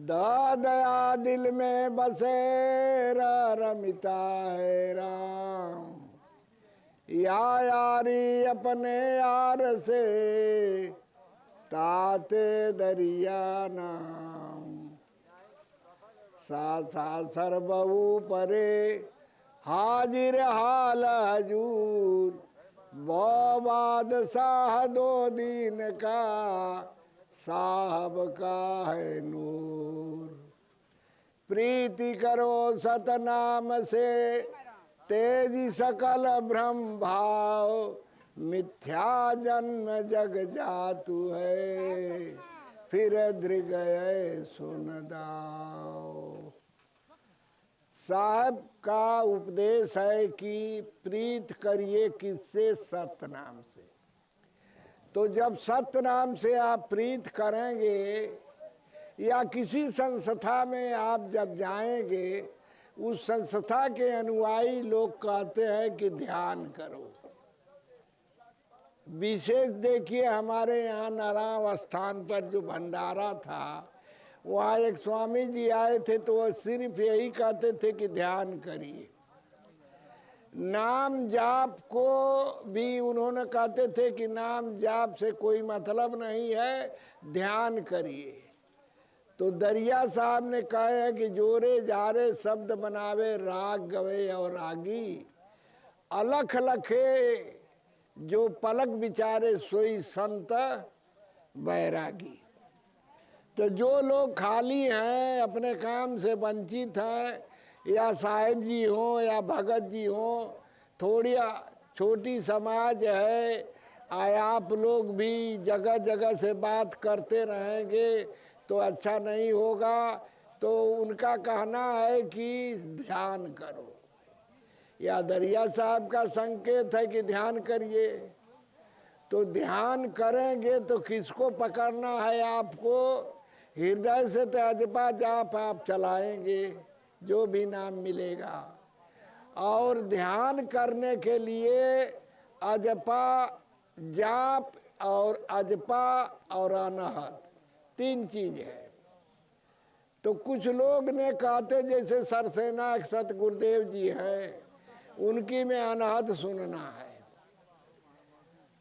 दया दिल में बसे रमिता है राम। या यारी अपने यार से ताते दरिया नाम। सा सर्वऊ परे हाजिर हाल हजूर। वो बादशाह दो दीन का साहब का है नूर। प्रीति करो सतनाम से तेजी सकल भ्रम भाव। मिथ्या जन्म जग जातु है फिर दृग सुन दाओ। साहब का उपदेश है कि प्रीत करिए किससे? सतनाम से। तो जब सतनाम से आप प्रीत करेंगे या किसी संस्था में आप जब जाएंगे, उस संस्था के अनुयायी लोग कहते हैं कि ध्यान करो। विशेष देखिए, हमारे यहाँ नारायण स्थान पर जो भंडारा था, वहाँ एक स्वामी जी आए थे तो वो सिर्फ यही कहते थे कि ध्यान करिए। नाम जाप को भी उन्होंने कहते थे कि नाम जाप से कोई मतलब नहीं है, ध्यान करिए। तो दरिया साहब ने कहा है कि जोरे जारे शब्द बनावे राग गवे और रागी। अलख लखे जो पलक विचारे सोई संत बैरागी। तो जो लोग खाली हैं, अपने काम से वंचित हैं, या साहिब जी हो या भगत जी हो, थोड़ी छोटी समाज है, आप लोग भी जगह जगह से बात करते रहेंगे तो अच्छा नहीं होगा। तो उनका कहना है कि ध्यान करो। या दरिया साहब का संकेत है कि ध्यान करिए। तो ध्यान करेंगे तो किसको पकड़ना है? आपको हृदय से तो अजपा जाप आप चलाएंगे, जो भी नाम मिलेगा। और ध्यान करने के लिए अजपा जाप और अजपा और अनहत 3 चीज है। तो कुछ लोग ने कहते, जैसे सरसेना सतगुरुदेव जी हैं, उनकी में अनहत सुनना है।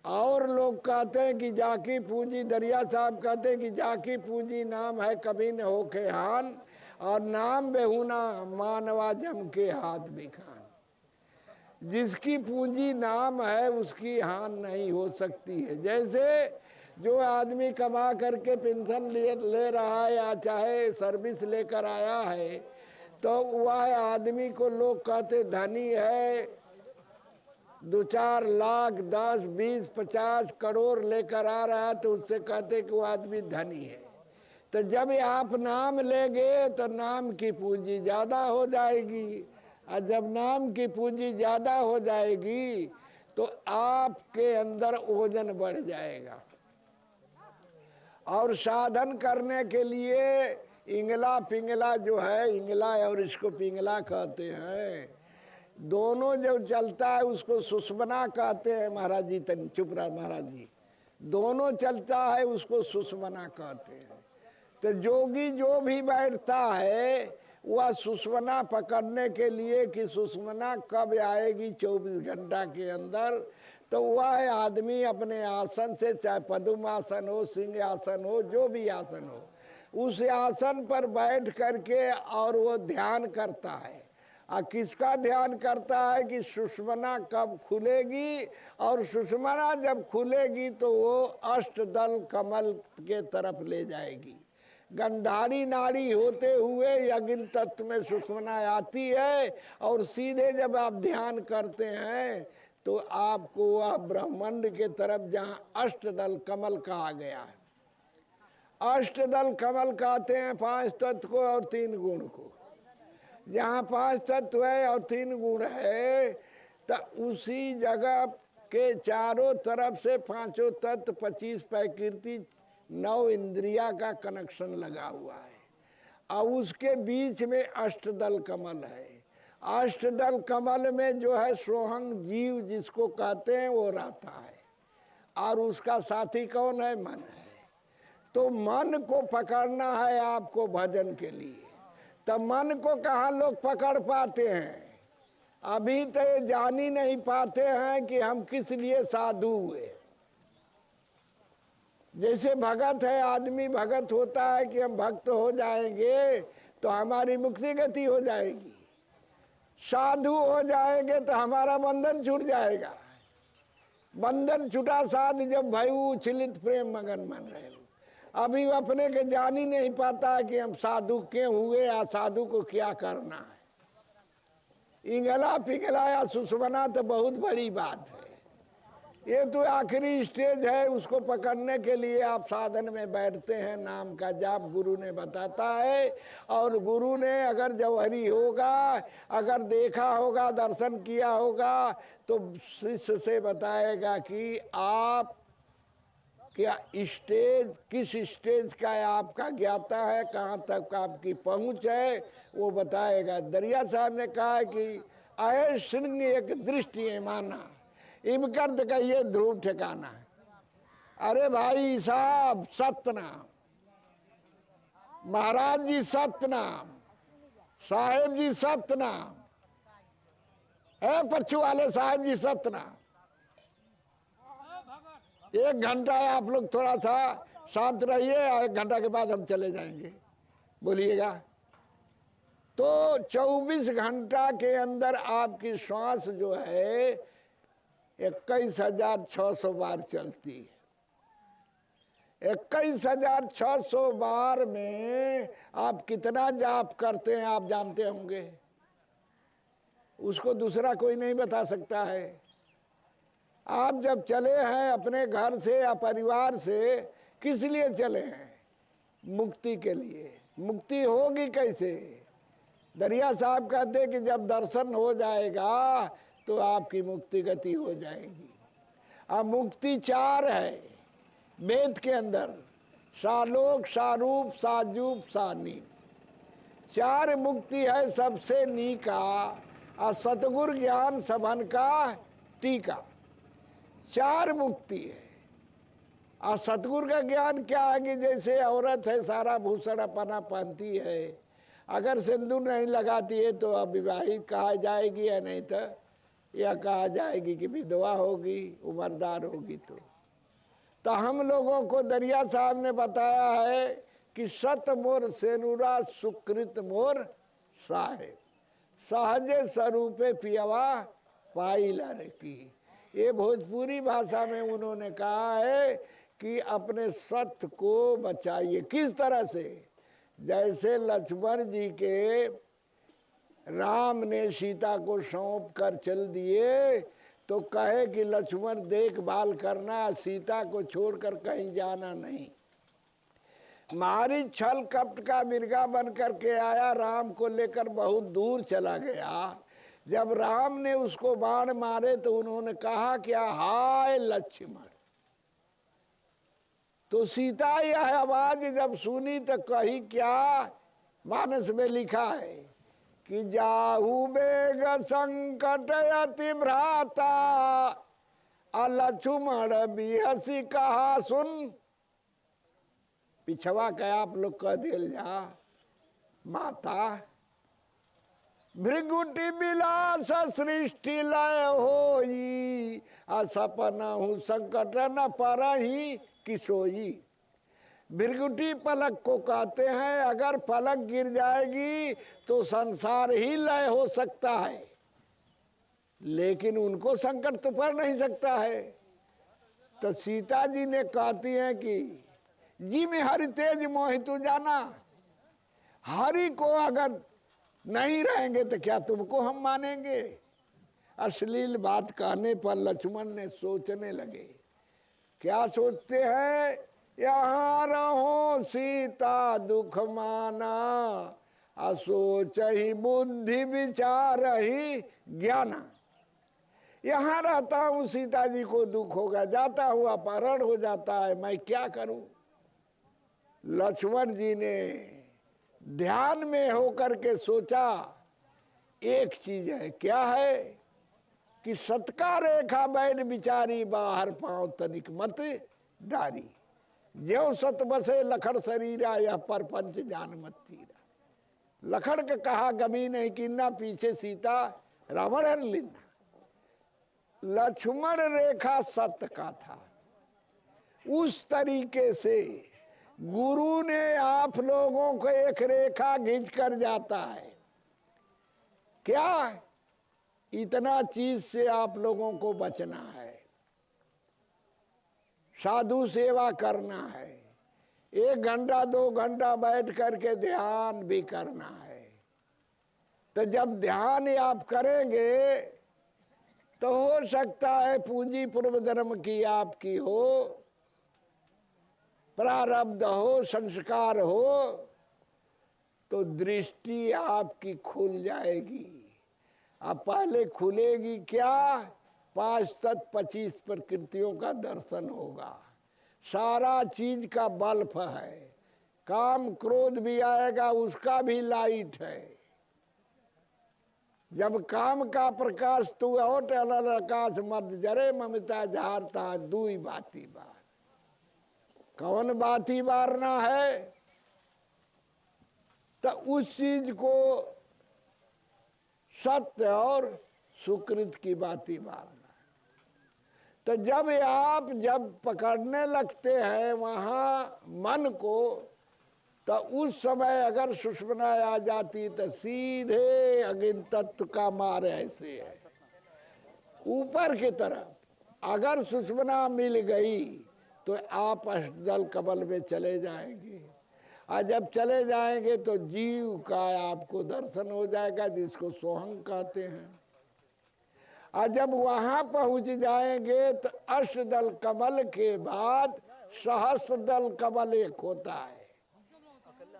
और लोग कहते हैं कि जाकी पूंजी, दरिया साहब कहते हैं कि जाकी पूंजी नाम है कभी न हो के हान, और नाम बेहुना मानवा जम के हाथ बिखान। जिसकी पूंजी नाम है उसकी हान नहीं हो सकती है। जैसे जो आदमी कमा करके पेंशन ले रहा है या चाहे सर्विस लेकर आया है, तो वह आदमी को लोग कहते धनी है, 2-4 लाख 10, 20, 50 करोड़ लेकर आ रहा है, तो उससे कहते कि वो आदमी धनी है। तो जब आप नाम लेंगे तो नाम की पूंजी ज्यादा हो जाएगी, और जब नाम की पूंजी ज्यादा हो जाएगी तो आपके अंदर ओजन बढ़ जाएगा। और साधन करने के लिए इंगला पिंगला जो है, इंगला और इसको पिंगला कहते हैं, दोनों जो चलता है उसको सुषमना कहते हैं। महाराज जी तन चुप रहा महाराज जी। दोनों चलता है उसको सुषमना कहते हैं। तो जोगी जो भी बैठता है वह सुषमना पकड़ने के लिए कि सुषमना कब आएगी 24 घंटा के अंदर, तो वह आदमी अपने आसन से, चाहे पद्म आसन हो, सिंह आसन हो, जो भी आसन हो, उस आसन पर बैठ करके और वो ध्यान करता है। और किसका ध्यान करता है कि सुषमना कब खुलेगी, और सुषमना जब खुलेगी तो वो अष्टदल कमल के तरफ ले जाएगी। गंधारी नाड़ी होते हुए यज्ञ तत्व में सुषमना आती है, और सीधे जब आप ध्यान करते हैं तो आपको वह ब्रह्मांड के तरफ, जहाँ अष्टदल कमल कहा गया है। अष्टदल कमल कहते हैं 5 तत्व को और 3 गुण को। जहाँ 5 तत्व है और 3 गुण है, तो उसी जगह के चारों तरफ से 5 तत्व, 25 प्रकृति, 9 इंद्रिया का कनेक्शन लगा हुआ है। और उसके बीच में अष्टदल कमल है। अष्टदल कमल में जो है सोहंग जीव जिसको कहते हैं वो रहता है, और उसका साथी कौन है? मन है। तो मन को पकड़ना है आपको भजन के लिए। तब मन को कहाँ लोग पकड़ पाते हैं? अभी तो ये जान ही नहीं पाते हैं कि हम किस लिए साधु हुए। जैसे भगत है, आदमी भगत होता है कि हम भक्त हो जाएंगे तो हमारी मुक्ति गति हो जाएगी, साधु हो जाएंगे तो हमारा बंधन छूट जाएगा। बंधन छुटा साधु जब भयु उछलित प्रेम मगन मन रहे। अभी अपने के जान ही नहीं पाता है कि हम साधु क्यों हुए या साधु को क्या करना है। इंगला पिघला या सुषमना तो बहुत बड़ी बात है। ये तो आखिरी स्टेज है, उसको पकड़ने के लिए आप साधन में बैठते हैं, नाम का जाप गुरु ने बताता है। और गुरु ने अगर जौहरी होगा, अगर देखा होगा, दर्शन किया होगा, तो शिष्य से बताएगा कि आप क्या स्टेज, किस स्टेज का आपका ज्ञाता है, कहाँ तक आपकी पहुँच है, वो बताएगा। दरिया साहब ने कहा है कि अय सिंह एक दृष्टि है माना, इबकर्द का ये ध्रुव ठिकाना है। अरे भाई साहब सतनाम, महाराज जी सतनाम, साहेब जी सतनाम, है पच्छू वाले साहेब जी सतनाम। 1 घंटा है, आप लोग थोड़ा सा शांत रहिए, 1 घंटा के बाद हम चले जाएंगे, बोलिएगा। तो 24 घंटा के अंदर आपकी श्वास जो है 21,600 बार चलती है। 21,600 बार में आप कितना जाप करते हैं आप जानते होंगे, उसको दूसरा कोई नहीं बता सकता है। आप जब चले हैं अपने घर से या परिवार से, किस लिए चले हैं? मुक्ति के लिए। मुक्ति होगी कैसे? दरिया साहब कहते कि जब दर्शन हो जाएगा तो आपकी मुक्ति गति हो जाएगी। अब मुक्ति 4 है वेद के अंदर, सालोक, सारूप, साजूप, सानीप। 4 मुक्ति है सबसे नीका, और सतगुरु ज्ञान सबन का टीका। 4 मुक्ति है। और सतगुरु का ज्ञान क्या है कि जैसे औरत है सारा भूषण अपना पहनती है, अगर सिंदूर नहीं लगाती है तो अविवाहित कहा जाएगी, या नहीं तो यह कहा जाएगी कि विधवा होगी, उम्रदार होगी। तो हम लोगों को दरिया साहब ने बताया है कि सत मोर सेनुरा सुकृत मोर साहेब, सहजे स्वरूपे पियवा पाई लर की। ये भोजपुरी भाषा में उन्होंने कहा है कि अपने सत्य को बचाइए। किस तरह से? जैसे लक्ष्मण जी के राम ने सीता को सौंप कर चल दिए, तो कहे कि लक्ष्मण देखभाल करना, सीता को छोड़कर कहीं जाना नहीं। मारी छल कपट का मिर्गा बन करके आया, राम को लेकर बहुत दूर चला गया। जब राम ने उसको बाण मारे तो उन्होंने कहा क्या, हाय लक्ष्मण। तो सीता यह आवाज जब सुनी तो कही क्या, मानस में लिखा है कि जाहू बेग संकट अति भ्राता, लक्ष्मण बिहसी कहा सुन। पिछवा का आप लोग कह दिल जा माता, भृगुटी विलास सृष्टि लय होई, सपना हूँ संकट न परही किसोई। भृगुटी पलक को कहते हैं, अगर पलक गिर जाएगी तो संसार ही लय हो सकता है, लेकिन उनको संकट तो पड़ नहीं सकता है। तो सीता जी ने कहती हैं कि जी में हरि तेज मोहितु जाना, हरि को अगर नहीं रहेंगे तो क्या तुमको हम मानेंगे। अश्लील बात कहने पर लक्ष्मण ने सोचने लगे। क्या सोचते हैं? यहाँ रहो सीता दुख माना, असोच ही बुद्धि विचार ही ज्ञाना। यहाँ रहता हूँ, सीता जी को दुख होगा, जाता हूँ अपहरण हो जाता है, मैं क्या करूं। लक्ष्मण जी ने ध्यान में होकर के सोचा एक चीज है। क्या है कि सतका रेखा बैठ बिचारी, बाहर पांव तनिक मत डारी। ज्यो सत बसे लखड़ शरीरा, यह परपंच जान मत चीरा। लखड़ के कहा गमी नहीं कीना, पीछे सीता रावण हर लीना। लक्ष्मण रेखा सत्य का था। उस तरीके से गुरु ने आप लोगों को एक रेखा खींच कर जाता है। क्या? इतना चीज से आप लोगों को बचना है, साधु सेवा करना है, 1 घंटा 2 घंटा बैठ करके ध्यान भी करना है। तो जब ध्यान आप करेंगे तो हो सकता है पूंजी पूर्व जन्म की आपकी हो, प्रारब्ध हो, संस्कार हो, तो दृष्टि आपकी खुल जाएगी। अब पहले खुलेगी क्या? 5 तत्व 25 प्रकृतियों का दर्शन होगा। सारा चीज का बल्ब है, काम क्रोध भी आएगा उसका भी लाइट है। जब काम का प्रकाश तू ओट अलल आकाश मत जरे, ममता झारता दुई बाती बार। कौन बाती बारना है? तो उस चीज को सत्य और सुकृत की बाती मारना। तो जब पकड़ने लगते हैं वहां मन को, तो उस समय अगर सुषुम्ना आ जाती तो सीधे अग्नि तत्व का मार ऐसे है ऊपर की तरफ। अगर सुषुम्ना मिल गई तो आप अष्टदल कमल में चले जाएंगे, और जब चले जाएंगे तो जीव का आपको दर्शन हो जाएगा, जिसको सोहंग कहते हैं। और जब वहां पहुंच जाएंगे तो अष्टदल कमल के बाद सहस्रदल कमल एक होता है,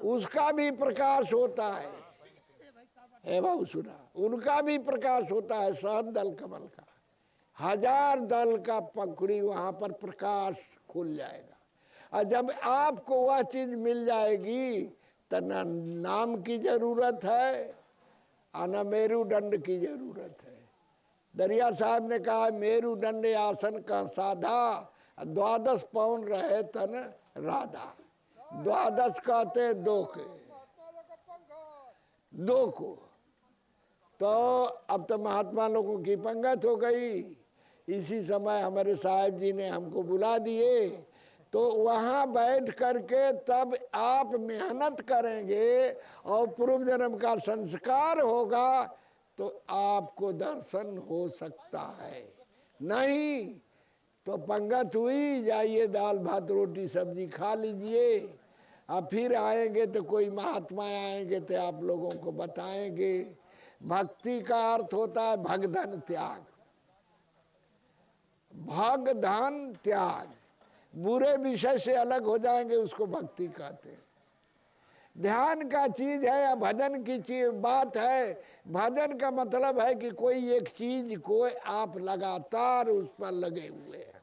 उसका भी प्रकाश होता है। बाबू सुना, उनका भी प्रकाश होता है सहस्रदल कमल का। 1000 दल का पंखुड़ी वहां पर प्रकाश खुल जाएगा। और जब आपको वह चीज मिल जाएगी तो न नाम की जरूरत है और न मेरुदंड की जरूरत है। दरिया साहब ने कहा मेरुदंड आसन का साधा, 12 पौन रहे तन राधा। 12 कहते 2 के 2 को। तो अब तो महात्मा लोगों की पंगत हो गई। इसी समय हमारे साहब जी ने हमको बुला दिए, तो वहां बैठ करके तब आप मेहनत करेंगे और पूर्व जन्म का संस्कार होगा तो आपको दर्शन हो सकता है। नहीं तो पंगत हुई, जाइए दाल भात रोटी सब्जी खा लीजिए, और फिर आएंगे तो कोई महात्मा आएंगे तो आप लोगों को बताएंगे। भक्ति का अर्थ होता है भगधन त्याग। भगधन त्याग, बुरे विषय से अलग हो जाएंगे, उसको भक्ति कहते हैं। ध्यान का चीज है या भजन की चीज बात है। भजन का मतलब है कि कोई एक चीज को आप लगातार उस पर लगे हुए हैं,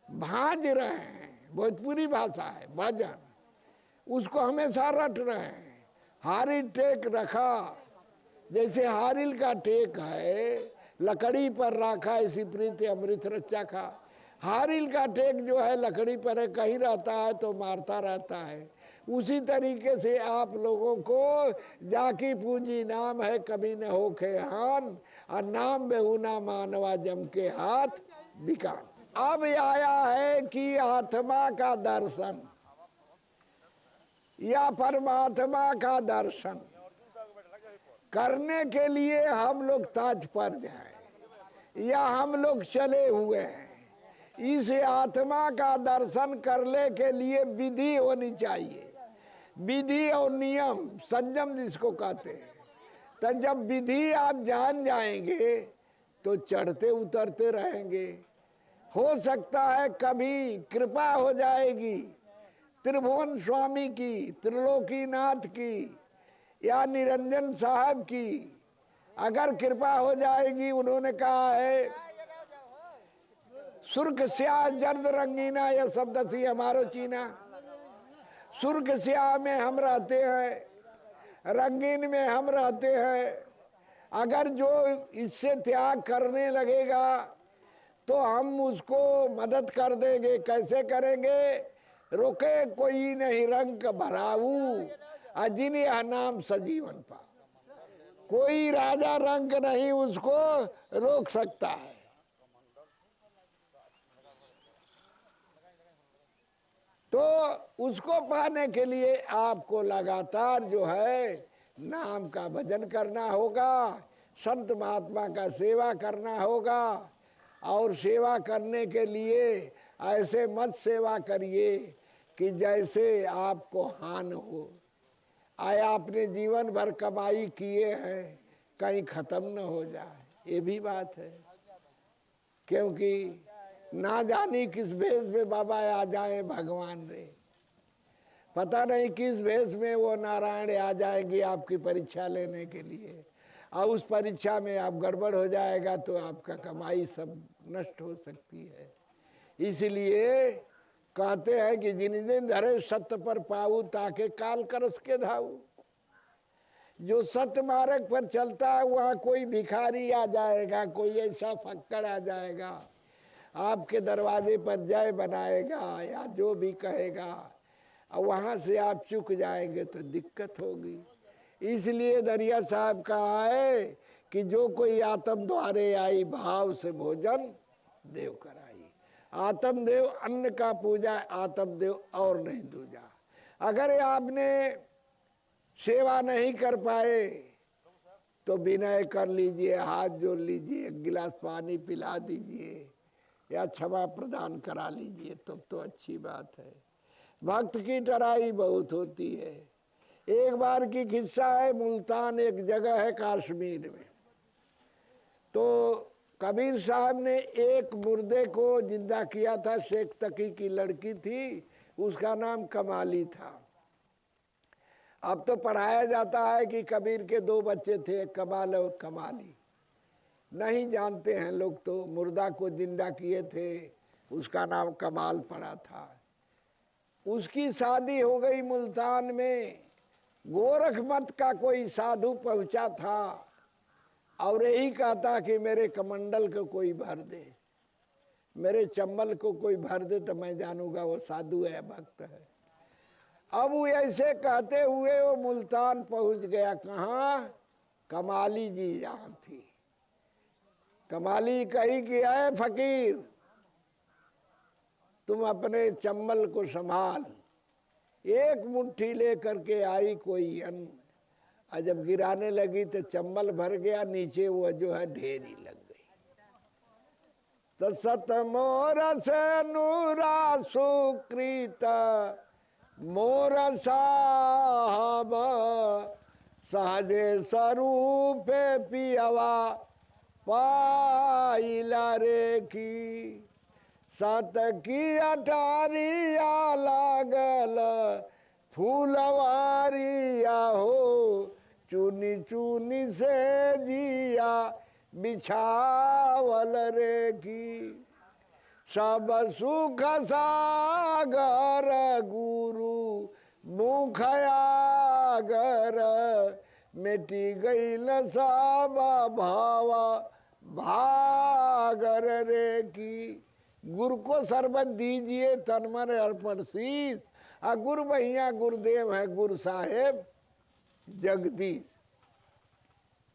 भाज रहे हैं। भोजपुरी भाषा है भजन, उसको हमेशा रट रहे हैं। हारी टेक रखा, जैसे हारिल का टेक है लकड़ी पर रखा, इसी प्रीति अमृत रचा खा। हारिल का टेक जो है लकड़ी पर है, कहीं रहता है तो मारता रहता है। उसी तरीके से आप लोगों को जाकी पूंजी नाम है कभी न होखे हान, और नाम बेहुना मानवा जम के हाथ बिकान। अब आया है कि आत्मा का दर्शन या परमात्मा का दर्शन करने के लिए हम लोग तात्पर्य हैं या हम लोग चले हुए हैं। इस आत्मा का दर्शन करने के लिए विधि होनी चाहिए, विधि और नियम, संयम जिसको कहते हैं। तो जब विधि आप जान जाएंगे तो चढ़ते उतरते रहेंगे। हो सकता है कभी कृपा हो जाएगी त्रिभुवन स्वामी की, त्रिलोकीनाथ की या निरंजन साहब की, अगर कृपा हो जाएगी। उन्होंने कहा है सुर्ख स्या जर्द रंगीना, यह शब्द थी हमारो चीना। सुर्ख स्या में हम रहते हैं, रंगीन में हम रहते हैं। अगर जो इससे त्याग करने लगेगा तो हम उसको मदद कर देंगे। कैसे करेंगे? रोके कोई नहीं रंग भराऊ, अजिन यह नाम सजीवन पा। कोई राजा रंग नहीं उसको रोक सकता है। तो उसको पाने के लिए आपको लगातार जो है नाम का भजन करना होगा, संत महात्मा का सेवा करना होगा। और सेवा करने के लिए ऐसे मत सेवा करिए कि जैसे आपको हानि हो। आए आपने जीवन भर कमाई किए हैं, कहीं खत्म न हो जाए, ये भी बात है। क्योंकि ना जानी किस भेष में बाबा आ जाए भगवान रे, पता नहीं किस भेष में वो नारायण आ जाएंगे आपकी परीक्षा लेने के लिए। और उस परीक्षा में आप गड़बड़ हो जाएगा तो आपका कमाई सब नष्ट हो सकती है। इसलिए कहते हैं कि जिन दिन धरे सत्य पर पाऊ ताके काल करस के धाऊ। जो सत्य मार्ग पर चलता है वहाँ कोई भिखारी आ जाएगा, कोई ऐसा फक्कड़ आ जाएगा, आपके दरवाजे पर जय बनाएगा या जो भी कहेगा, और वहाँ से आप चुक जाएंगे तो दिक्कत होगी। इसलिए दरिया साहब कहा है कि जो कोई आत्म द्वारे आई भाव से भोजन देव कराई। आत्म देव अन्न का पूजा, आत्म देव और नहीं दूजा। अगर आपने सेवा नहीं कर पाए तो विनय कर लीजिए, हाथ जोड़ लीजिए, एक गिलास पानी पिला दीजिए या क्षमा प्रदान करा लीजिए, तब तो अच्छी बात है। भक्त की टराई बहुत होती है। एक बार की किस्सा है, मुल्तान एक जगह है कश्मीर में। तो कबीर साहब ने एक मुर्दे को जिंदा किया था। शेख तकी की लड़की थी, उसका नाम कमाली था। अब तो पढ़ाया जाता है कि कबीर के दो बच्चे थे, कमाल और कमाली। नहीं जानते हैं लोग, तो मुर्दा को जिंदा किए थे, उसका नाम कमाल पड़ा था। उसकी शादी हो गई मुल्तान में। गोरखमठ का कोई साधु पहुंचा था और यही कहता कि मेरे कमंडल को कोई भर दे, मेरे चंबल को कोई भर दे तो मैं जानूंगा वो साधु है, भक्त है। अब वो ऐसे कहते हुए वो मुल्तान पहुंच गया। कहाँ? कमाली जी यहाँ थी। कमाली कही कि है फकीर, तुम अपने चंबल को संभाल। एक मुट्ठी लेकर के आई कोई अन्न, और जब गिराने लगी तो चंबल भर गया, नीचे वो जो है ढेरी लग गई। तो सत मोर से नूरा सुकृत मोर साहब सहजे स्वरूप पियवा पाइला रे की। सत की अटारिया लागल फूलवारिया हो, चुनी चुनी से जिया बिछावल रे की। सब सुख सागर गुरु मुखयागर, मिटी गईल सब भावा भागर रे की। गुरु को शरबत दीजिए तन मन अर्पण शीश। और गुरु भैया गुरुदेव है गुरु साहेब जगदीश।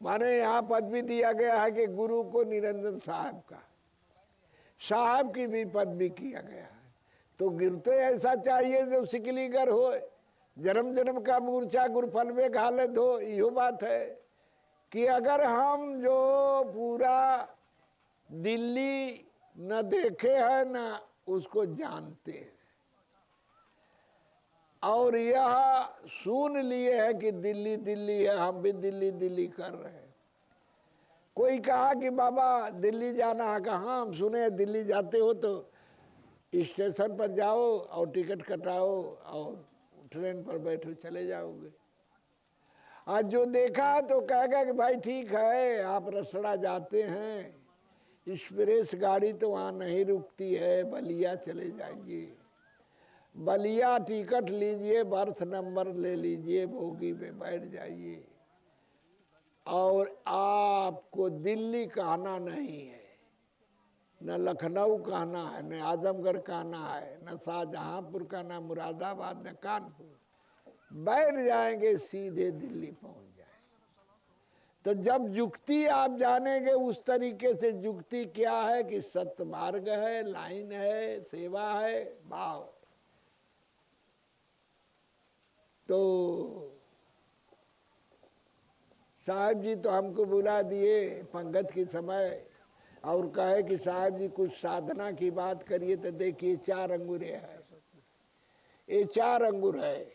माने यहाँ पद भी दिया गया है कि गुरु को निरंजन साहब का, साहब की भी पद भी किया गया है। तो गुरु तो ऐसा चाहिए जो सिकलीगर हो, जन्म जन्म का मूर्छा गुरुफल में घाले दो। यो बात है कि अगर हम जो पूरा दिल्ली न देखे हैं न उसको जानते हैं, और यह सुन लिए है कि दिल्ली दिल्ली है, हम भी दिल्ली दिल्ली कर रहे हैं। कोई कहा कि बाबा दिल्ली जाना है, कहाँ? हम सुने दिल्ली जाते हो तो स्टेशन पर जाओ और टिकट कटाओ और ट्रेन पर बैठो, चले जाओगे। आज जो देखा तो कहेगा कि भाई ठीक है, आप रसड़ा जाते हैं, एक्सप्रेस गाड़ी तो वहाँ नहीं रुकती है, बलिया चले जाइए। बलिया टिकट लीजिए, बर्थ नंबर ले लीजिए, बोगी में बैठ जाइए, और आपको दिल्ली कहना नहीं है, न लखनऊ कहना है, न आजमगढ़ कहना है, न शाहजहांपुर का, न मुरादाबाद, न कानपुर। बैठ जाएंगे सीधे दिल्ली पहुंच जाएंगे। तो जब युक्ति आप जानेंगे उस तरीके से, युक्ति क्या है कि सत्य मार्ग है, लाइन है, सेवा है, भाव। तो साहब जी तो हमको बुला दिए पंगत के समय और कहे कि साहब जी कुछ साधना की बात करिए। तो देखिए 4 अंगूर है, ये 4 अंगूर है,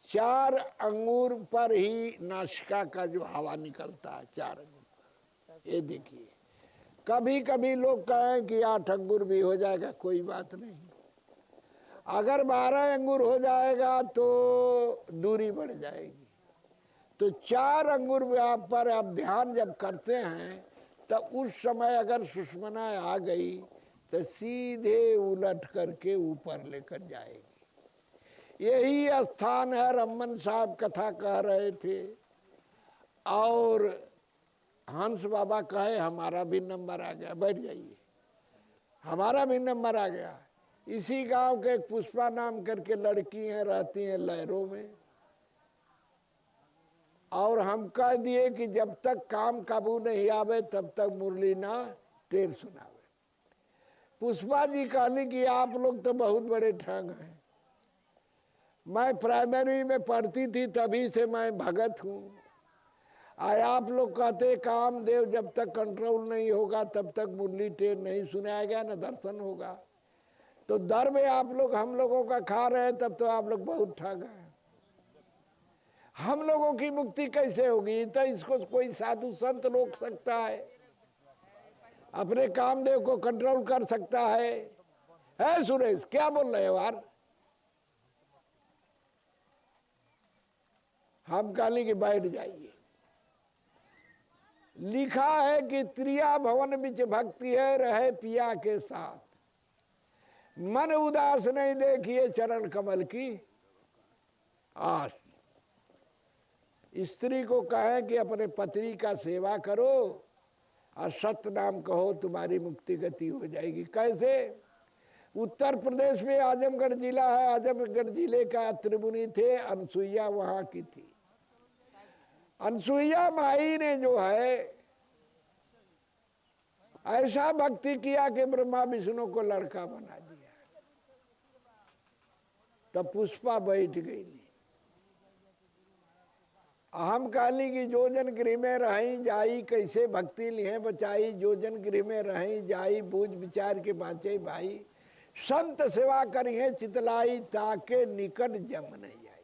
4 अंगूर पर ही नासिका का जो हवा निकलता है 4 अंगूर। ये देखिए, कभी कभी लोग कहें कि 8 अंगूर भी हो जाएगा, कोई बात नहीं। अगर 12 अंगूर हो जाएगा तो दूरी बढ़ जाएगी। तो 4 अंगूर आप पर आप ध्यान जब करते हैं तो उस समय अगर सुषुम्ना आ गई तो सीधे उलट करके ऊपर लेकर जाएगी। यही स्थान है, रमन साहब कथा कह रहे थे और हंस बाबा कहे हमारा भी नंबर आ गया, बैठ जाइए, हमारा भी नंबर आ गया। इसी गांव के एक पुष्पा नाम करके लड़की हैं, रहती हैं लहरों में, और हम कह दिए कि जब तक काम काबू नहीं आवे तब तक मुरली ना टेर सुनावे। पुष्पा जी कहने कि आप लोग तो बहुत बड़े ठग हैं, मैं प्राइमरी में पढ़ती थी तभी से मैं भगत हूँ, आप लोग कहते कामदेव जब तक कंट्रोल नहीं होगा तब तक मुरली टेर नहीं सुनाएगा, न दर्शन होगा। तो दर में आप लोग हम लोगों का खा रहे हैं, तब तो आप लोग बहुत ठग हैं। हम लोगों की मुक्ति कैसे होगी? तो इसको कोई साधु संत रोक सकता है, अपने कामदेव को कंट्रोल कर सकता है सुरेश क्या बोल रहे हो यार? हम कहले कि बैठ जाइए। लिखा है कि त्रिया भवन बिच भक्ति है, रहे पिया के साथ, मन उदास नहीं देखिए चरण कमल की आस। स्त्री को कहे कि अपने पति का सेवा करो और सत्य नाम कहो, तुम्हारी मुक्ति गति हो जाएगी। कैसे? उत्तर प्रदेश में आजमगढ़ जिला है, आजमगढ़ जिले का त्रिमुनि थे, अनसुईया वहां की थी। अनसुईया माई ने जो है ऐसा भक्ति किया कि ब्रह्मा विष्णु को लड़का बना दिया। तब पुष्पा बैठ गई। हम कहली कि जो जन गृह में रही जाई, कैसे भक्ति लिहे बचाई, जो जन गृह में रही जाई, बूझ विचार के बाँचे भाई, संत सेवा करिए चितलाई, ताके निकट जम नहीं आई।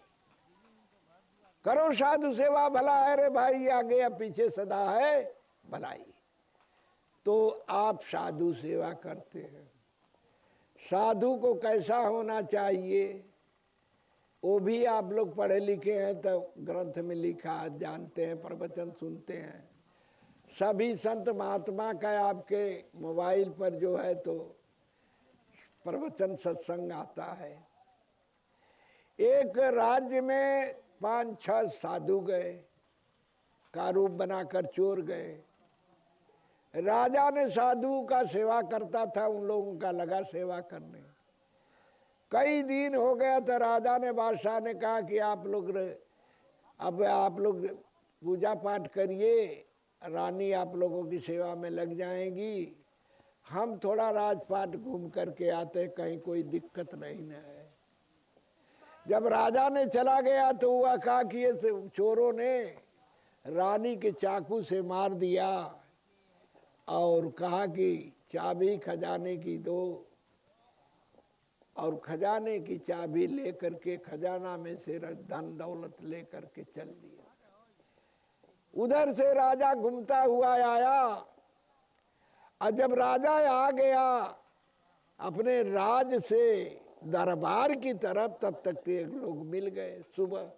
करो साधु सेवा भला है रे भाई, आगे या पीछे सदा है भलाई। तो आप साधु सेवा करते हैं, साधु को कैसा होना चाहिए वो भी आप लोग पढ़े लिखे हैं तो ग्रंथ में लिखा, जानते हैं, प्रवचन सुनते हैं। सभी संत महात्मा का आपके मोबाइल पर जो है तो प्रवचन सत्संग आता है। एक राज्य में 5-6 साधु गए, का रूप बनाकर चोर गए। राजा ने साधु का सेवा करता था, उन लोगों का लगा सेवा करने। कई दिन हो गया तो राजा ने, बादशाह ने कहा कि आप लोग अब आप लोग पूजा पाठ करिए, रानी आप लोगों की सेवा में लग जाएंगी, हम थोड़ा राजपाट घूम करके आते, कहीं कोई दिक्कत नहीं न है। जब राजा ने चला गया तो हुआ कहा कि ये चोरों ने रानी के चाकू से मार दिया और कहा कि चाबी खजाने की दो, और खजाने की चाबी लेकर के खजाना में से धन दौलत लेकर के चल दिया। उधर से राजा घूमता हुआ आया, और जब राजा आ गया अपने राज से दरबार की तरफ, तब तक तो एक लोग मिल गए। सुबह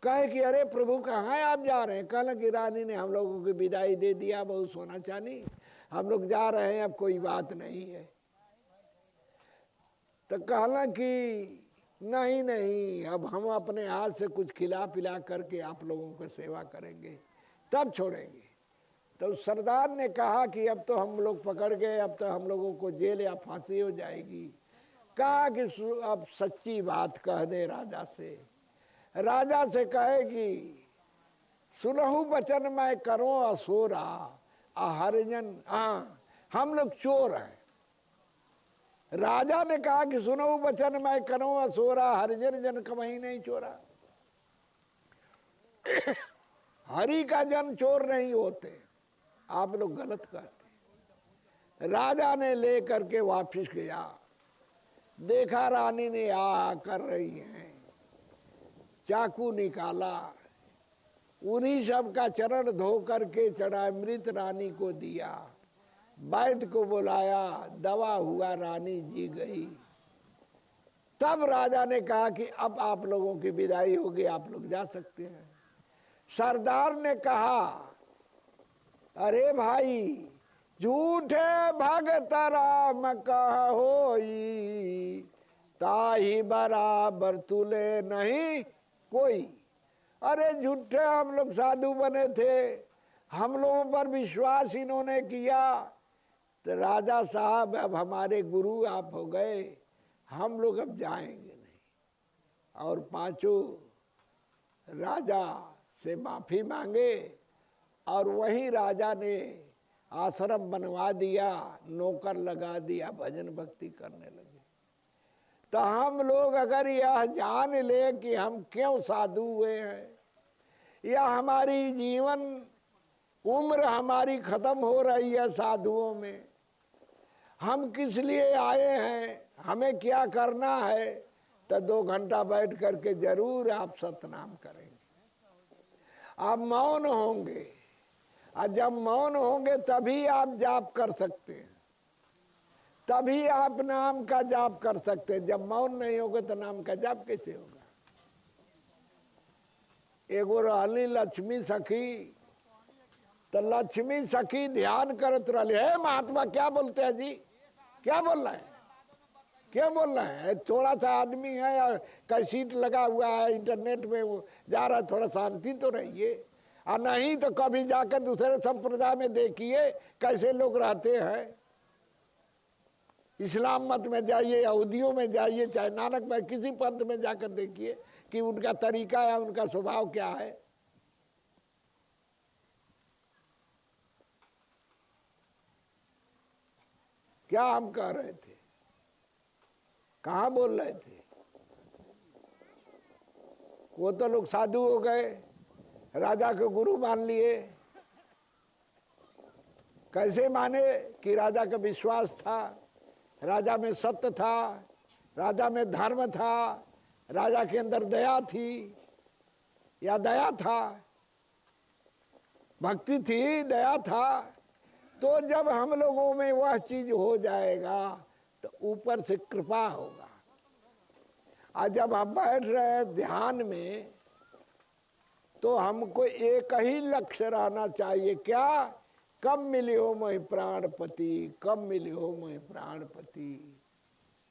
कहे कि अरे प्रभु कहाँ आप जा रहे हैं? कहला कि रानी ने हम लोगों की विदाई दे दिया, बहुत सोना चांदी, हम लोग जा रहे हैं, अब कोई बात नहीं है। तो कहला कि नहीं नहीं, अब हम अपने हाथ से कुछ खिला पिला करके आप लोगों को सेवा करेंगे, तब छोड़ेंगे। तो सरदार ने कहा कि अब तो हम लोग पकड़ गए, अब तो हम लोगों को जेल या फांसी हो जाएगी। कहा कि अब सच्ची बात कह दे राजा से। राजा से कहे कि सुनहु वचन मैं करो असोरा, हरिजन, हाँ हम लोग चोर हैं। राजा ने कहा कि सुनो वचन मैं करो असोरा, हरिजन जन कहीं नहीं चोरा। हरि का जन चोर नहीं होते, आप लोग गलत कहते। राजा ने लेकर के वापस गया, देखा रानी ने आ कर रही है, चाकू निकाला, उन्हीं सब का चरण धो करके चढ़ा, मृत रानी को दिया, वैद्य को बुलाया, दवा हुआ, रानी जी गई। तब राजा ने कहा कि अब आप लोगों की विदाई होगी, आप लोग जा सकते हैं। सरदार ने कहा अरे भाई, झूठे भगत राम कहा होई, ताही बराबर तुले नहीं कोई। अरे झूठे हम लोग साधु बने थे, हम लोगों पर विश्वास इन्होंने किया, तो राजा साहब अब हमारे गुरु आप हो गए, हम लोग अब जाएंगे नहीं। और पांचों राजा से माफी मांगे और वहीं राजा ने आश्रम बनवा दिया, नौकर लगा दिया, भजन भक्ति करने लगे। तो हम लोग अगर यह जान ले कि हम क्यों साधु हुए हैं, या हमारी जीवन उम्र हमारी खत्म हो रही है साधुओं में, हम किस लिए आए हैं, हमें क्या करना है, तो 2 घंटा बैठ करके जरूर आप सतनाम करेंगे। आप मौन होंगे, और जब मौन होंगे तभी आप जाप कर सकते हैं, तभी आप नाम का जाप कर सकते हैं। जब मौन नहीं होगा तो नाम का जाप कैसे होगा। एगो रहली लक्ष्मी सखी, तो लक्ष्मी सखी ध्यान करत रही, है महात्मा क्या बोलते हैं जी, क्या बोल रहे हैं, क्या बोल रहे हैं। थोड़ा सा आदमी है और कैसेट लगा हुआ है, इंटरनेट में वो जा रहा है, थोड़ा शांति तो रहिए। और नहीं तो कभी जाकर दूसरे संप्रदाय में देखिए कैसे लोग रहते हैं। इस्लाम मत में जाइए, यहूदियों में जाइए, चाहे नानक में, किसी पंथ में जाकर देखिए कि उनका तरीका या उनका स्वभाव क्या है। क्या हम कह रहे थे, कहाँ बोल रहे थे। वो तो लोग साधु हो गए, राजा को गुरु मान लिए। कैसे माने कि राजा का विश्वास था, राजा में सत्य था, राजा में धर्म था, राजा के अंदर दया थी, या दया था, भक्ति थी, दया था। तो जब हम लोगों में वह चीज हो जाएगा तो ऊपर से कृपा होगा। और जब हम बैठ रहे हैं ध्यान में, तो हमको एक ही लक्ष्य रहना चाहिए, क्या, कब मिले हो मैं प्राणपति, कब मिले हो मैं प्राणपति।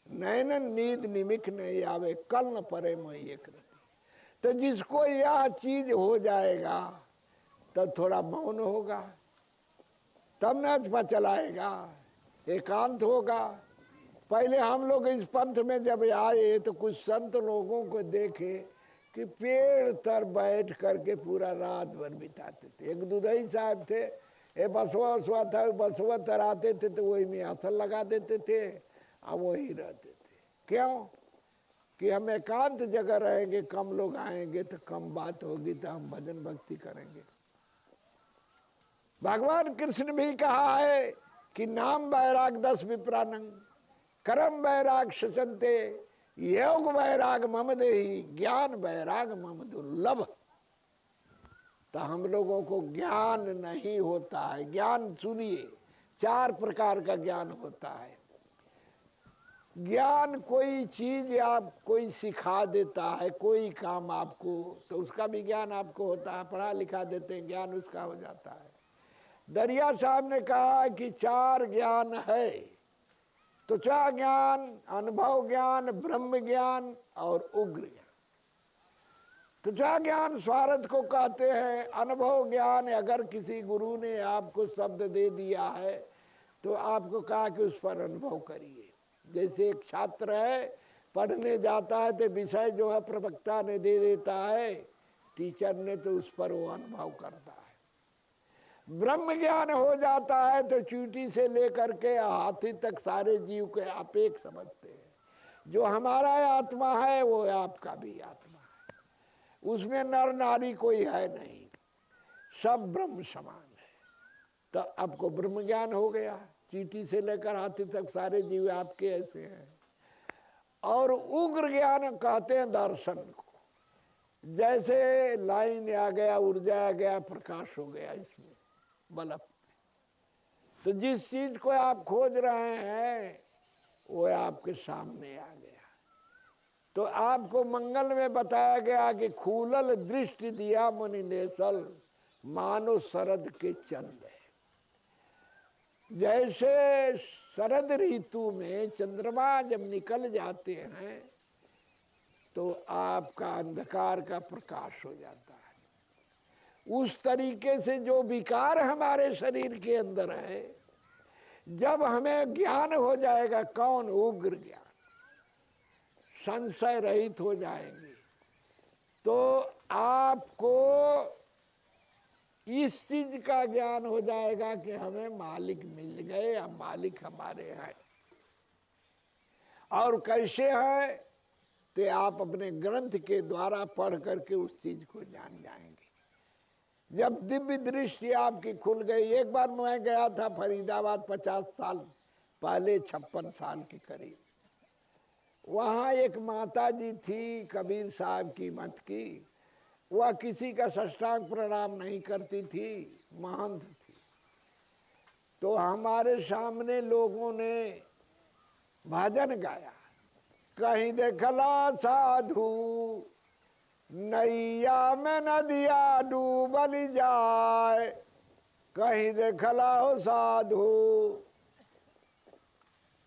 नैनन नींद निमिख नहीं आवे, कल न परे मैं एक रति। तो जिसको यह चीज हो जाएगा तो थोड़ा मौन होगा, तब न पता चलाएगा, एकांत होगा। पहले हम लोग इस पंथ में जब आए तो कुछ संत लोगों को देखे कि पेड़ तर बैठ करके पूरा रात भर बिताते थे। एक दुधई साहब थे, ये बसवा वसवा था, बसवा तराते थे तो वही में आसन लगा देते थे और वही रहते थे। क्यों कि हम एकांत जगह रहेंगे, कम लोग आएंगे तो कम बात होगी, तो हम भजन भक्ति करेंगे। भगवान कृष्ण भी कहा है कि नाम बैराग 10 विप्रानंग, कर्म बैराग सचनते, योग बैराग मम देहि, ज्ञान बैराग मम दुर्लभ। तो हम लोगों को ज्ञान नहीं होता है। ज्ञान सुनिए, 4 प्रकार का ज्ञान होता है। ज्ञान कोई चीज आप कोई सिखा देता है, कोई काम आपको, तो उसका भी ज्ञान आपको होता है। पढ़ा लिखा देते हैं, ज्ञान उसका हो जाता है। दरिया साहब ने कहा कि 4 ज्ञान है, तो 4 ज्ञान, अनुभव ज्ञान, ब्रह्म ज्ञान और उग्र ज्ञान। तो क्या ज्ञान स्वार्थ को कहते हैं? अनुभव ज्ञान। अगर किसी गुरु ने आपको शब्द दे दिया है तो आपको कहा कि उस पर अनुभव करिए। जैसे एक छात्र है, पढ़ने जाता है तो विषय जो है प्रवक्ता ने दे देता है, टीचर ने, तो उस पर वो अनुभव करता है। ब्रह्म ज्ञान हो जाता है तो चींटी से लेकर के हाथी तक सारे जीव के आप एक समझते हैं। जो हमारा आत्मा है वो आपका भी आत्मा है, उसमें नर नारी कोई है नहीं, सब ब्रह्म समान है। तो आपको ब्रह्म ज्ञान हो गया। चींटी से लेकर हाथी तक सारे जीव आपके ऐसे हैं। और उग्र ज्ञान कहते हैं दर्शन को। जैसे लाइन आ गया, ऊर्जा आ गया, प्रकाश हो गया इसमें बल्ब। तो जिस चीज को आप खोज रहे हैं वो आपके सामने आ गया। तो आपको मंगल में बताया गया कि खूलल दृष्टि दिया मुनि नेसल, मानो शरद के चंद है। जैसे शरद ऋतु में चंद्रमा जब निकल जाते हैं तो आपका अंधकार का प्रकाश हो जाता है। उस तरीके से जो विकार हमारे शरीर के अंदर है, जब हमें ज्ञान हो जाएगा, कौन? उग्र ज्ञान, संशय रहित हो जाएंगे, तो आपको इस चीज का ज्ञान हो जाएगा कि हमें मालिक मिल गए, अब मालिक हमारे हैं। और कैसे है? तो आप अपने ग्रंथ के द्वारा पढ़ करके उस चीज को जान जाएंगे। जब दिव्य दृष्टि आपकी खुल गई। एक बार मैं गया था फरीदाबाद 50 साल पहले, 56 साल के करीब। वहाँ एक माता जी थी, कबीर साहब की मत की। वह किसी का साष्टांग प्रणाम नहीं करती थी, महंत थी। तो हमारे सामने लोगों ने भजन गाया, कहीं देखला साधु नैया में नदिया डूबल जाए, कहीं देखला हो साधु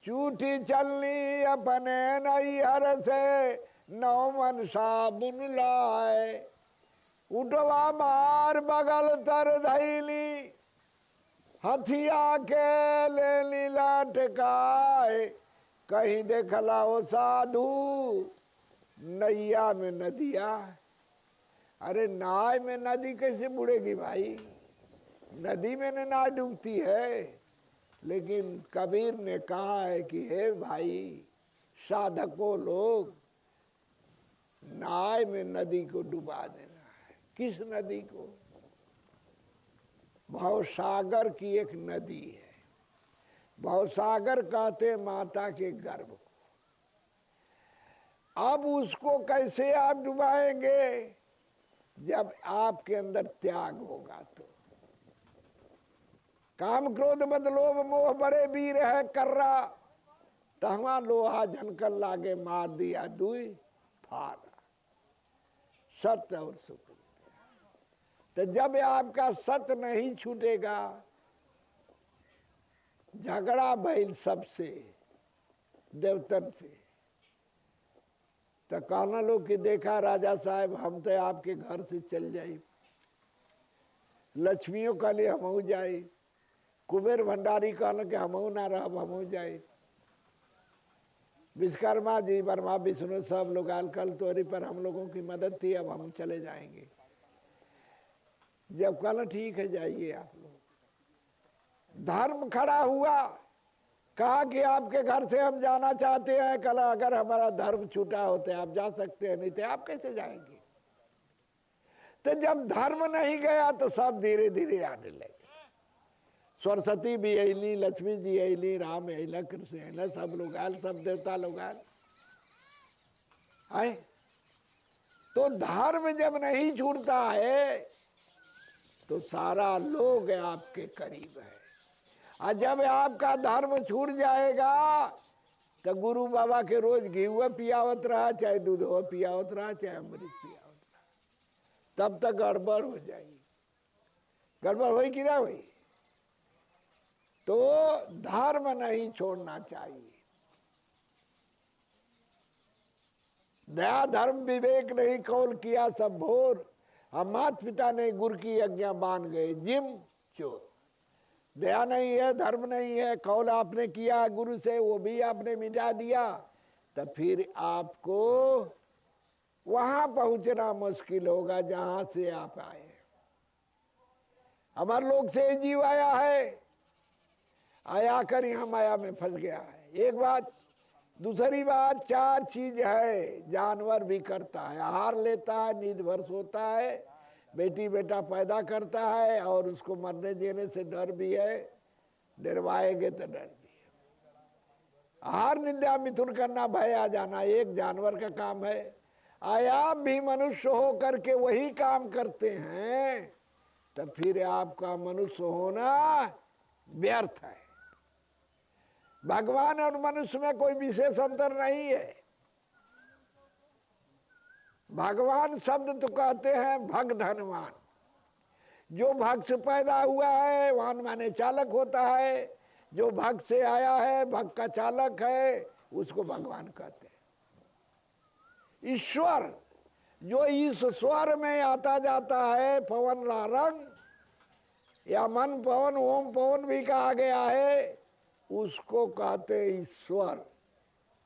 चूठी चलनी अपने नैहर से नौ मन साबुन लाए, उठवा मार बगल तर धैली हथिया के ले लीला टिकाए, कहीं देखला हो साधु नैया में नदिया। अरे नाव में नदी कैसे बुड़ेगी भाई? नदी में ना डूबती है। लेकिन कबीर ने कहा है कि हे भाई साधकों लोग, नाव में नदी को डुबा देना है। किस नदी को? भवसागर की एक नदी है। भवसागर कहते माता के गर्भ को। अब उसको कैसे आप डुबाएंगे? जब आपके अंदर त्याग होगा तो। काम क्रोध मद लोभ मोह बड़े वीर है कर्रा, तहवा लोहा झनकल लागे मार दिया दुई फारा। सत्य और सुख। तो जब आपका सत्य नहीं छूटेगा, झगड़ा भइल सबसे, देवतन से, तो कहना लोग कि देखा राजा साहब, हम तो आपके घर से चल जाए, लक्ष्मियों का लिए हम जाए, कुबेर भंडारी कहना कि हम ना रह, हम जाए, विश्वकर्मा जी, ब्रह्मा विष्णु सब लोग आल, कल तोरी पर हम लोगों की मदद थी, अब हम चले जाएंगे। जब कहना ठीक है जाइए आप लोग। धर्म खड़ा हुआ, कहा कि आपके घर से हम जाना चाहते हैं, कल अगर हमारा धर्म छूटा होते आप जा सकते हैं, नहीं तो आप कैसे जाएंगे? तो जब धर्म नहीं गया तो सब धीरे धीरे आने लगे। सरस्वती भी अली, लक्ष्मी जी अली, राम अला, कृष्ण अला, सब लोग आए, सब देवता लोग आए। तो धर्म जब नहीं छूटता है तो सारा लोग आपके करीब है। और जब आपका धर्म छूट जाएगा तो गुरु बाबा के रोज घी हुआ पियावत रहा, चाहे दूध हुआ पियावत रहा, चाहे अमृत पियावत रहा, तब तक गड़बड़ हो जाएगी। गड़बड़ हुई कि ना हुई? तो धर्म नहीं छोड़ना चाहिए। दया धर्म विवेक नहीं कौल किया सब भोर, हम माता पिता ने गुरु की आज्ञा मान गए जिम चोर। दया नहीं है, धर्म नहीं है, कौल आपने किया गुरु से वो भी आपने मिटा दिया, तब फिर आपको वहां पहुंचना मुश्किल होगा जहां से आप आए। हमारे लोग से जीव आया है, आया कर यहां माया में फंस गया है। एक बात। दूसरी बात, 4 चीज है जानवर भी करता है, आहार लेता है, नींद भर सोता है, बेटी बेटा पैदा करता है, और उसको मरने देने से डर भी है, डरवाएंगे तो डर भी है। आहार निंदा मिथुन करना, भय आ जाना एक जानवर का काम है। आप भी मनुष्य हो करके वही काम करते हैं, तब फिर आपका मनुष्य होना व्यर्थ है। भगवान और मनुष्य में कोई विशेष अंतर नहीं है। भगवान शब्द तो कहते हैं भग धनवान, जो भग से पैदा हुआ है वाहन माने चालक होता है, जो भग से आया है भग का चालक है, उसको भगवान कहते हैं। ईश्वर जो इस स्वर में आता जाता है, पवन रारंग या मन पवन ओम पवन भी कहा गया है, उसको कहते ईश्वर।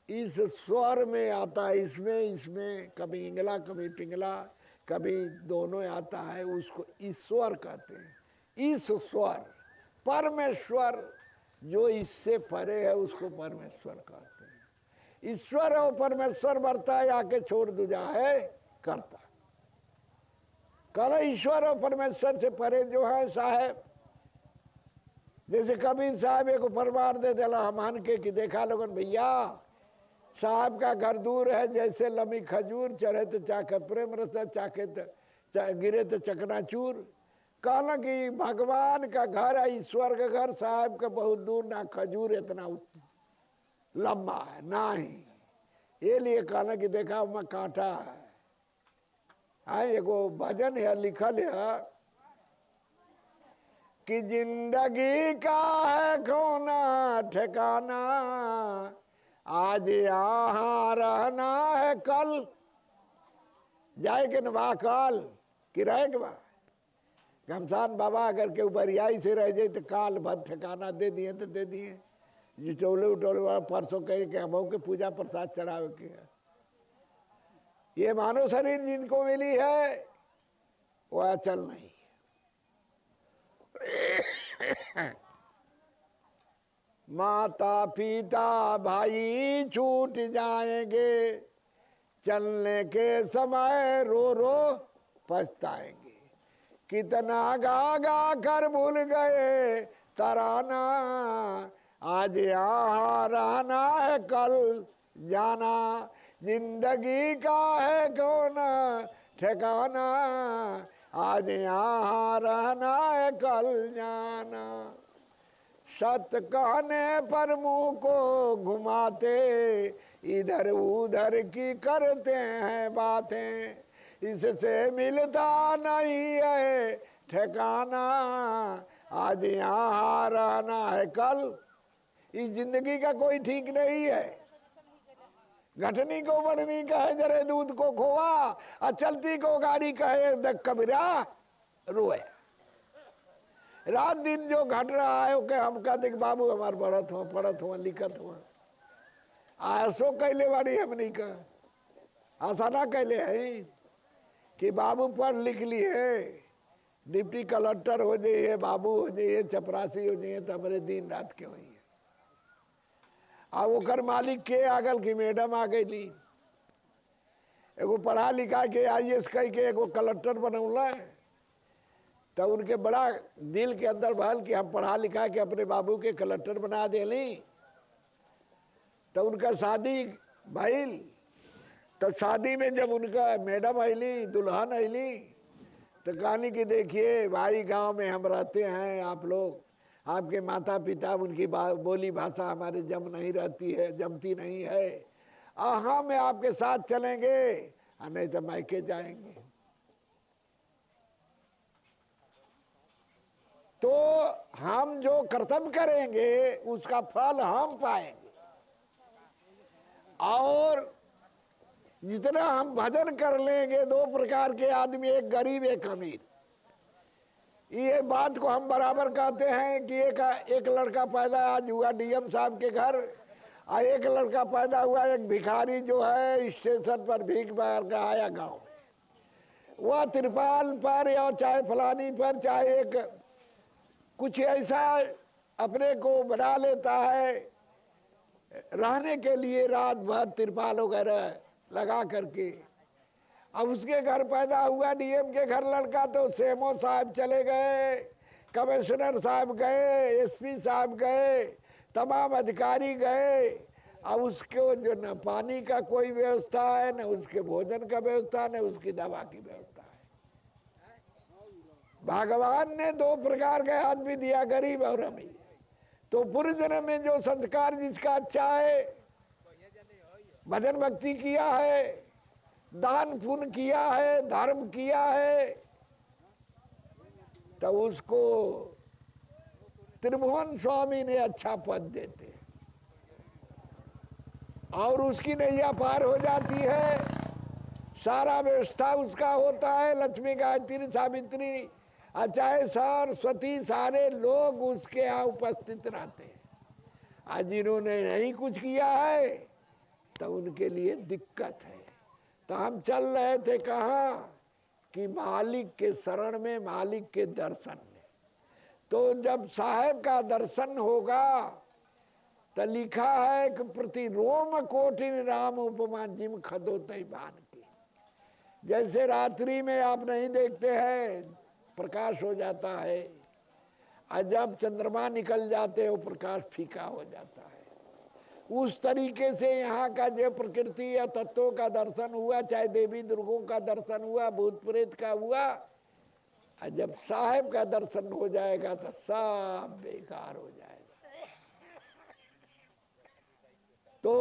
इस स्वर में आता है, इसमें कभी इंगला कभी पिंगला कभी दोनों आता है, उसको ईश्वर कहते हैं। इस स्वर परमेश्वर जो इससे परे है उसको परमेश्वर कहते हैं। ईश्वर और परमेश्वर बढ़ता है आके छोड़ दूजा है करता। कल ईश्वर और परमेश्वर से परे जो है साहब, जैसे कबीर साहब को परमार दे देला हमान के कि देखा लोगन भैया साहब का घर दूर है, जैसे लमी खजूर, चढ़े तो चाके प्रेम रस, चाके तो गिरे तो चकनाचूर। कहना कि भगवान का घर है, ईश्वर का घर साहब का बहुत दूर, ना खजूर इतना लंबा है ना ही, ये लिए कहना कि देखा मैं कांटा है। हाँ एगो भजन है लिखल है कि जिंदगी का है खोना ठिकाना, आज यहाँ रहना है कल, जाए के नवा कल कि रहे के बा। घमसान बाबा अगर के ऊपर आई से रह जाए तो काल भर ठिकाना दे दिए तो दे दिए। जिटोले उटोले वाला परसों कहे कि हम के पूजा प्रसाद चढ़ावे के है। ये मानव शरीर जिनको मिली है वो अचल नहीं। माता पिता भाई छूट जाएंगे, चलने के समय रो रो पछताएंगे। कितना गा गा कर भूल गए तराना, आज यहाँ रहना है कल जाना, जिंदगी का है कौन ठिकाना, आज यहाँ रहना है कल जाना। सत कहने पर मुंह को घुमाते, इधर उधर की करते हैं बातें, इससे मिलता नहीं है ठिकाना, आज यहाँ रहना है कल। इस जिंदगी का कोई ठीक नहीं है। घटनी को बढ़नी कहे जरे दूध को खोआ, और चलती को गाड़ी कहे कबीरा रोए। रात दिन जो घट रहा है ओके हम कहते बाबू हमार बढ़त हो पढ़त हो लिखत हो, ऐसो कैले वाली हमनी का ऐसा ना कैले है कि बाबू पढ़ लिख लिए, डिप्टी कलेक्टर हो जाइए, बाबू हो जाइए, चपरासी हो जाइए, तो हमारे दिन रात के हुई है। अब ओकर मालिक के आगल की मैडम आ गई, एगो पढ़ा लिखा के IAS कह के एगो कलेक्टर बनौला है, तो उनके बड़ा दिल के अंदर भल कि हम पढ़ा लिखा के अपने बाबू के कलेक्टर बना देली। तो उनका शादी भइल, तो शादी में जब उनका मैडम आईली दुल्हन आईली, तो कहानी कि देखिए भाई गांव में हम रहते हैं, आप लोग आपके माता पिता उनकी बोली भाषा हमारे जमती नहीं है, हम आपके साथ चलेंगे नहीं तो मायके जाएंगे। तो हम जो कर्तव्य करेंगे उसका फल हम पाएंगे। और जितना हम भजन कर लेंगे, दो प्रकार के आदमी, एक गरीब एक अमीर, ये बात को हम बराबर कहते हैं कि एक लड़का पैदा आज हुआ डीएम साहब के घर, और एक लड़का पैदा हुआ एक भिखारी जो है स्टेशन पर भीख मांग कर आया गांव में। वह तिरपाल पर या चाहे फलानी पर चाहे एक कुछ ऐसा अपने को बना लेता है रहने के लिए, रात भर तिरपाल वगैरह लगा करके। अब उसके घर पैदा हुआ डीएम के घर लड़का, तो सीएमओ साहब चले गए, कमिश्नर साहब गए, एसपी साहब गए, तमाम अधिकारी गए। अब उसको जो न पानी का कोई व्यवस्था है, न उसके भोजन का व्यवस्था, न उसकी दवा की व्यवस्था है। भगवान ने दो प्रकार के आदमी दिया, गरीब और अमीर। तो पूर्व जन्म में जो संस्कार जिसका अच्छा है, भजन भक्ति किया है, दान पुण्य किया है, धर्म किया है, तो उसको त्रिभुवन स्वामी ने अच्छा पद देते और उसकी नैया पार हो जाती है। सारा व्यवस्था उसका होता है, लक्ष्मी गायत्री सावित्री चाहे सरस्वती, सारे लोग उसके यहाँ उपस्थित रहते हैं। आज जिन्होंने नहीं कुछ किया है तो उनके लिए दिक्कत है। तो हम चल रहे थे कहाँ कि मालिक के शरण में, मालिक के दर्शन में। तो जब साहेब का दर्शन होगा तो लिखा है कि प्रति रोम कोटिन राम उपमा जिम खदोतई बान की। जैसे रात्रि में आप नहीं देखते हैं प्रकाश हो जाता है, और जब चंद्रमा निकल जाते हैं वो प्रकाश फीका हो जाता है, उस तरीके से यहाँ का जो प्रकृति या तत्वों का दर्शन हुआ, चाहे देवी दुर्गों का दर्शन हुआ, भूत प्रेत का हुआ, और जब साहेब का दर्शन हो जाएगा तो सब बेकार हो जाएगा। तो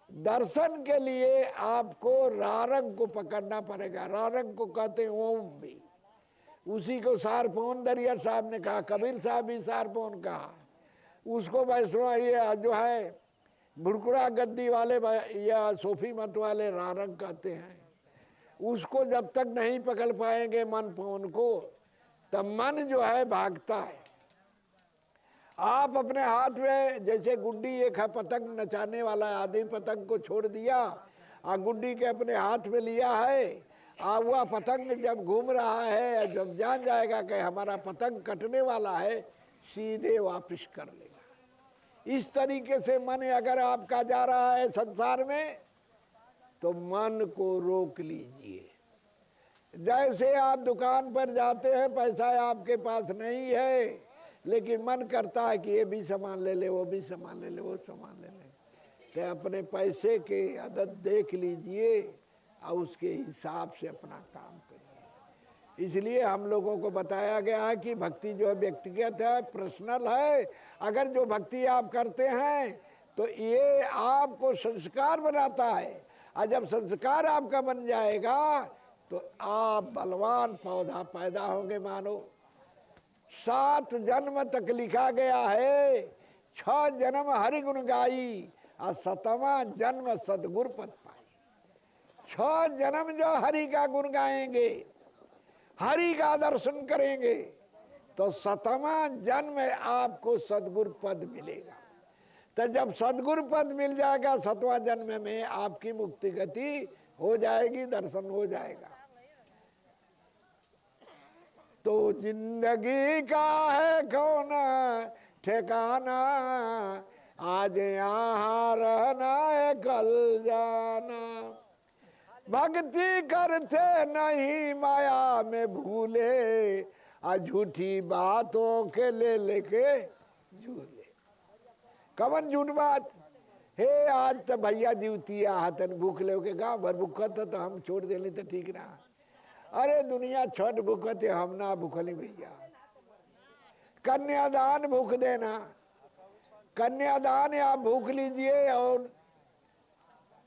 दर्शन के लिए आपको रारंग को पकड़ना पड़ेगा। रारंग को कहते हैं ओम भी, उसी को सारपोन दरिया साहब ने कहा, कबीर साहब भी सारपोन कहा उसको। वैष्णव ये जो है भुड़कुड़ा गद्दी वाले या सूफी मत वाले रारंग कहते हैं। उसको जब तक नहीं पकड़ पाएंगे मन पवन को, तब मन जो है भागता है। आप अपने हाथ में जैसे गुड्डी एक है पतंग नचाने वाला आदमी, पतंग को छोड़ दिया और गुड्डी के अपने हाथ में लिया है, वह पतंग जब घूम रहा है, जब जान जाएगा कि हमारा पतंग कटने वाला है, सीधे वापस कर लेगा। इस तरीके से मन अगर आपका जा रहा है संसार में तो मन को रोक लीजिए। जैसे आप दुकान पर जाते हैं, पैसा आपके पास नहीं है, लेकिन मन करता है कि ये भी सामान ले ले, वो भी सामान ले ले, वो सामान ले ले, तो अपने पैसे के आदत देख लीजिए और उसके हिसाब से अपना काम करिए। इसलिए हम लोगों को बताया गया है कि भक्ति जो है व्यक्तिगत है, पर्सनल है। अगर जो भक्ति आप करते हैं तो ये आपको संस्कार बनाता है, और जब संस्कार आपका बन जाएगा तो आप बलवान पौधा पैदा होंगे। मानो 7 जन्म तक लिखा गया है, 6 जन्म हरि गुण गाई और 7वां जन्म सदगुरु पद पाई। 6 जन्म जो हरि का गुण गाएंगे, हरि का दर्शन करेंगे, तो 7वां जन्म आपको सदगुरु पद मिलेगा। तो जब सदगुरु पद मिल जाएगा 7वां जन्म में, आपकी मुक्ति गति हो जाएगी, दर्शन हो जाएगा। तो जिंदगी का है कौन ठिकाना, आज यहाँ रहना है कल जाना। भक्ति करते नहीं माया में भूले, झूठी बातों के ले लेके झूले। कवन झूठ बात हे, आज तो भैया जीवतिया हाथन भूख ले के गाँव भर भूखत तो हम छोड़ देली तो ठीक ना। अरे दुनिया छठ भूखत है, हम ना भूखली भैया। कन्यादान भूख देना, कन्यादान आप भूख लीजिए और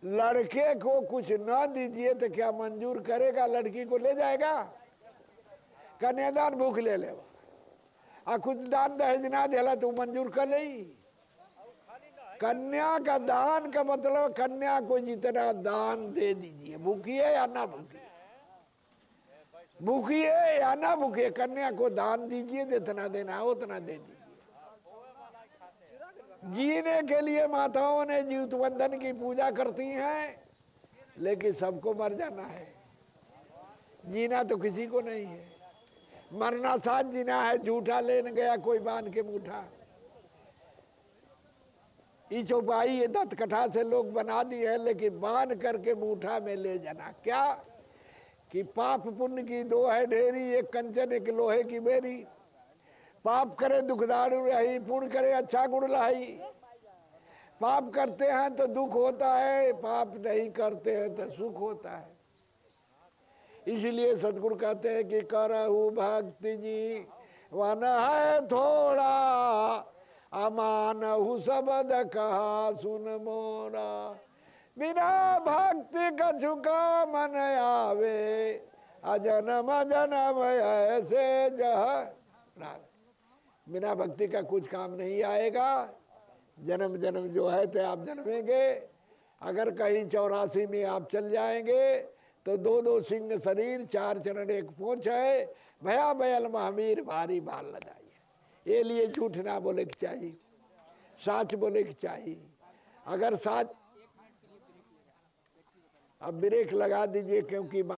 लड़के को कुछ न दीजिए तो क्या मंजूर करेगा? लड़की को ले जाएगा? कन्यादान भूख ले ले, कुछ दान दहेज ना देला तो मंजूर कर ले। कन्या का दान का मतलब कन्या को जितना दान दे दीजिए, भूखिए या ना भूखिए, भूखिए या ना भूखिए, कन्या को दान दीजिए, जितना देना है उतना दे दीजिए। जीने के लिए माताओं ने जीवित बंधन की पूजा करती हैं, लेकिन सबको मर जाना है, जीना तो किसी को नहीं है। मरना साथ जीना है। झूठा लेने गया कोई बांध के मुठा, ये चौपाई ये दत्तकथा से लोग बना दी है, लेकिन बांध करके मुठा में ले जाना क्या कि पाप पुण्य की दो है ढेरी, एक कंचन एक लोहे की बेरी। पाप करे दुखदारू रही, पुण्य करे अच्छा गुण लाई। पाप करते हैं तो दुख होता है, पाप नहीं करते हैं तो सुख होता है। इसलिए सतगुरु कहते हैं कि करहु भक्ति जी वन है थोड़ा, अमानहु शब्द कहा सुन मोरा। बिना भक्ति कछु काम मन आवे, अजन्म जन्म ऐसे जह। बिना भक्ति का कुछ काम नहीं आएगा। जन्म जन्म जो है तो आप जन्मेंगे। अगर कहीं 84 में आप चल जाएंगे तो 2-2 सिंह शरीर, 4 चरण एक पूंछ है, भया बैल महावीर भारी भार लगाइए। ये लिए झूठ ना बोले की चाहिए, सच बोले की चाहिए। अगर सच, अब ब्रेक लगा दीजिए क्योंकि